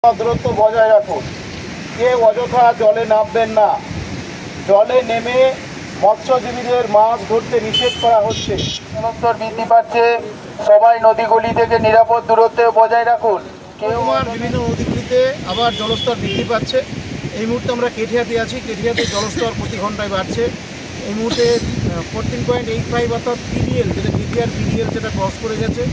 দূরত্ব বজায় রাখুন। কেউ অযথা জলে নামবেন না। জলে নেমে মৎস্যজীবীদের মাছ ধরতে নিষেধ করা হচ্ছে। জলস্তর বৃদ্ধি পাচ্ছে, সবাই নদীগুলি থেকে নিরাপদ দূরত্ব বজায় রাখুন। বিভিন্ন নদীগুলিতে আবার জলস্তর বৃদ্ধি পাচ্ছে। এই মুহূর্তে আমরা কেঠিয়াতে আছি। কেঠিয়াতে জলস্তর প্রতি ঘন্টায় বাড়ছে। এই মুহূর্তে 14.85 অর্থাৎ পিডিএল, যেটা কেঠিয়ার পিডিএল, যেটা ক্রস করে গেছে।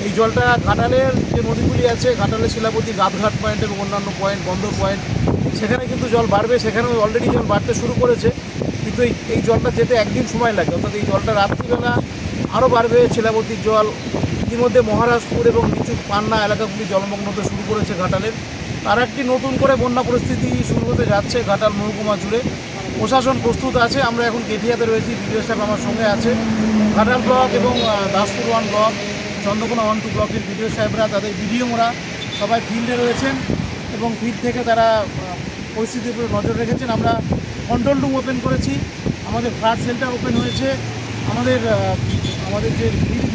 এই জলটা ঘাটালের যে নদীগুলি আছে, ঘাটালের শিলাপতি, গাদঘাট পয়েন্ট এবং অন্যান্য পয়েন্ট, বন্দর পয়েন্ট, সেখানে কিন্তু জল বাড়বে। সেখানেও অলরেডি জল বাড়তে শুরু করেছে, কিন্তু এই জলটা যেতে একদিন সময় লাগে। অর্থাৎ এই জলটা রাত্রিবেলা আরও বাড়বে। শিলাবতীর জল ইতিমধ্যে মহারাজপুর এবং নিচু পান্না এলাকাগুলি জলমগ্ন হতে শুরু করেছে ঘাটালের। আর একটি নতুন করে বন্যা পরিস্থিতি শুরু হতে যাচ্ছে ঘাটাল মহকুমা জুড়ে। প্রশাসন প্রস্তুত আছে। আমরা এখন কেঠিয়াতে রয়েছি, বিডিও সাহেব আমার সঙ্গে আছে। ঘাটাল ব্লক এবং দাসপুর 1 ব্লক, চন্দ্রকোনা 1, 2 ব্লকের বিডিও সাহেবরা, তাদের বিডিওরা সবাই ফিল্ডে রয়েছেন এবং ফিল্ড থেকে তারা পরিস্থিতির উপরে নজর রেখেছেন। আমরা কন্ট্রোল রুম ওপেন করেছি, আমাদের ফ্লাড শেল্টার ওপেন হয়েছে। আমাদের যে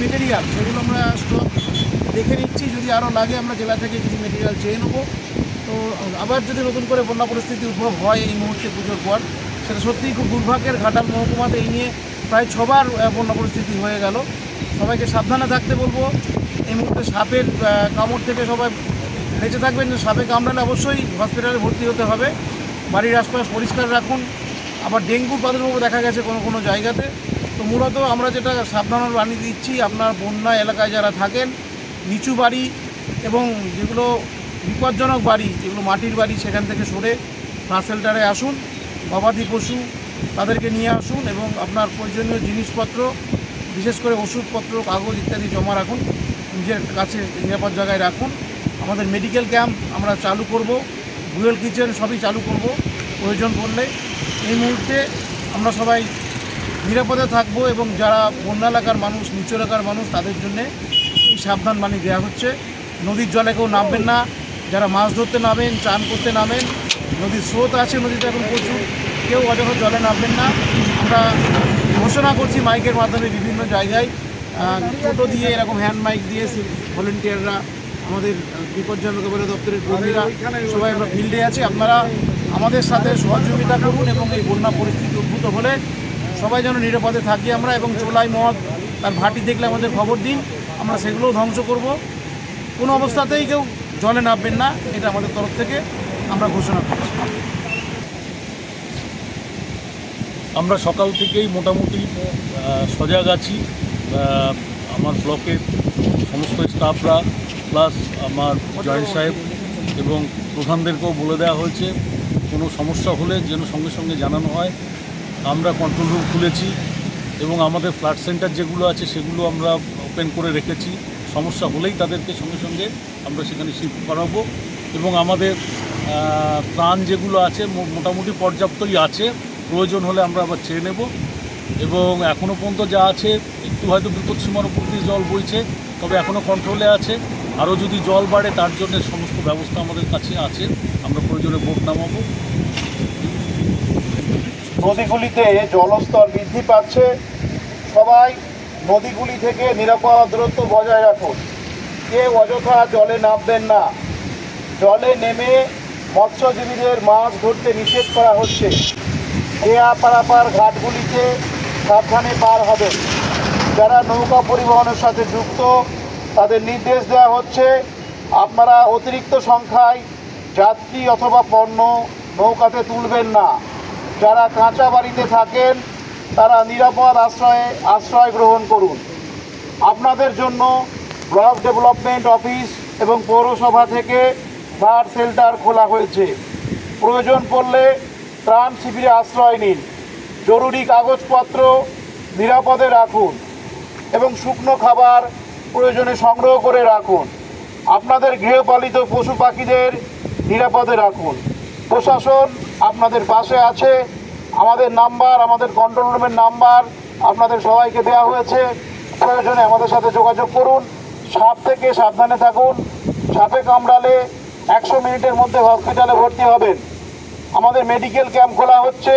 মেটেরিয়াল সেগুলো আমরা স্টক দেখে নিচ্ছি। যদি আরও লাগে আমরা জেলা থেকে কিছু মেটেরিয়াল চেয়ে নেবো। তো আবার যদি নতুন করে বন্যা পরিস্থিতি উদ্ভব হয় এই মুহূর্তে পুজোর পর, সেটা সত্যিই খুব দুর্ভাগ্যের। ঘাটাল মহকুমাতে এই নিয়ে প্রায় 6 বার বন্যা পরিস্থিতি হয়ে গেল। সবাইকে সাবধানে থাকতে বলবো। এই মুহূর্তে সাপের কামড় থেকে সবাই বেঁচে থাকবেন। সাপে কামড়ালে অবশ্যই হসপিটালে ভর্তি হতে হবে। বাড়ির আশপাশ পরিষ্কার রাখুন। আবার ডেঙ্গুর প্রাদুর্ভাব দেখা গেছে কোনো জায়গাতে। তো মূলত আমরা যেটা সাবধানের বাণী দিচ্ছি, আপনার বন্যা এলাকায় যারা থাকেন, নিচু বাড়ি এবং যেগুলো বিপজ্জনক বাড়ি, যেগুলো মাটির বাড়ি, সেখান থেকে সরে ফ্লাড শেল্টারে আসুন। গবাদি পশু তাদেরকে নিয়ে আসুন এবং আপনার প্রয়োজনীয় জিনিসপত্র, বিশেষ করে ওষুধপত্র, কাগজ ইত্যাদি জমা রাখুন, নিজের কাছে নিরাপদ জায়গায় রাখুন। আমাদের মেডিকেল ক্যাম্প আমরা চালু করব, গুয়েল কিচেন সবই চালু করব প্রয়োজন পড়লে। এই মুহূর্তে আমরা সবাই নিরাপদে থাকব এবং যারা বন্যা এলাকার মানুষ, নিচু এলাকার মানুষ, তাদের জন্যে এই সাবধান বাণী দেওয়া হচ্ছে। নদীর জলে কেউ নামবেন না। যারা মাছ ধরতে নামেন, চান করতে নামেন, নদীর স্রোত আছে, নদীতে এখন প্রচুর, কেউ অযথা জলে নামবেন না। আমরা ঘোষণা করছি মাইকের মাধ্যমে বিভিন্ন জায়গায়, ছোটো দিয়ে এরকম হ্যান্ড মাইক দিয়ে ভলেন্টিয়াররা, আমাদের বিপর্যয় মোকাবিলা দপ্তরের কর্মীরা সবাই আমরা ফিল্ডে আছি। আপনারা আমাদের সাথে সহযোগিতা করুন এবং এই বন্যা পরিস্থিতি উদ্ভূত হলে সবাই যেন নিরাপদে থাকি আমরা। এবং চোলাই মদ, তার ভাটি দেখলে আমাদের খবর দিন, আমরা সেগুলোও ধ্বংস করব। কোনো অবস্থাতেই কেউ জলে নামবেন না, এটা আমাদের তরফ থেকে আমরা ঘোষণা করছি। আমরা সকাল থেকেই মোটামুটি সজাগ আছি। আমার ব্লকের সমস্ত স্টাফরা প্লাস আমার জয়েন্ট সাহেব এবং প্রধানদেরকেও বলে দেওয়া হয়েছে কোনো সমস্যা হলে যেন সঙ্গে সঙ্গে জানানো হয়। আমরা কন্ট্রোল রুম খুলেছি এবং আমাদের ফ্লাড সেন্টার যেগুলো আছে সেগুলো আমরা ওপেন করে রেখেছি। সমস্যা হলেই তাদেরকে সঙ্গে সঙ্গে আমরা সেখানে শিফট করাবো এবং আমাদের ত্রাণ যেগুলো আছে মোটামুটি পর্যাপ্তই আছে। প্রয়োজন হলে আমরা আবার চেয়ে নেব এবং এখনও পর্যন্ত যা আছে একটু হয়তো বিপদসীমার উপর দিয়ে জল বইছে, তবে এখনও কন্ট্রোলে আছে। আরও যদি জল বাড়ে তার জন্য সমস্ত ব্যবস্থা আমাদের কাছে আছে, আমরা প্রয়োজনে বোট নামাবো। নদীগুলিতে জলস্তর বৃদ্ধি পাচ্ছে, সবাই নদীগুলি থেকে নিরাপদ দূরত্ব বজায় রাখুন। কেউ অযথা জলে নামবেন না। জলে নেমে মৎস্যজীবীদের মাছ ধরতে নিষেধ করা হচ্ছে। কেয়া পারাপার ঘাটগুলিতে সাবধানে পার হবেন। যারা নৌকা পরিবহনের সাথে যুক্ত, তাদের নির্দেশ দেওয়া হচ্ছে আপনারা অতিরিক্ত সংখ্যায় যাত্রী অথবা পণ্য নৌকাতে তুলবেন না। যারা কাঁচা বাড়িতে থাকেন তারা নিরাপদ আশ্রয় গ্রহণ করুন। আপনাদের জন্য ব্লক ডেভেলপমেন্ট অফিস এবং পৌরসভা থেকে ফ্লাড শেল্টার খোলা হয়েছে। প্রয়োজন পড়লে ত্রাণ শিবিরে আশ্রয় নিন। জরুরি কাগজপত্র নিরাপদে রাখুন এবং শুকনো খাবার প্রয়োজনে সংগ্রহ করে রাখুন। আপনাদের গৃহপালিত পশু পাখিদের নিরাপদে রাখুন। প্রশাসন আপনাদের পাশে আছে। আমাদের নাম্বার, আমাদের কন্ট্রোল রুমের নাম্বার আপনাদের সবাইকে দেওয়া হয়েছে। প্রয়োজনে আমাদের সাথে যোগাযোগ করুন। সাপ থেকে সাবধানে থাকুন। সাপে কামড়ালে 100 মিনিটের মধ্যে হসপিটালে ভর্তি হবেন। আমাদের মেডিকেল ক্যাম্প খোলা হচ্ছে,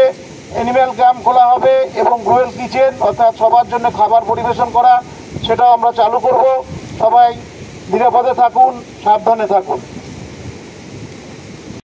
অ্যানিম্যাল ক্যাম্প খোলা হবে এবং গুয়েল কিচেন অর্থাৎ সবার জন্য খাবার পরিবেশন করা, সেটাও আমরা চালু করব। সবাই নিরাপদে থাকুন, সাবধানে থাকুন।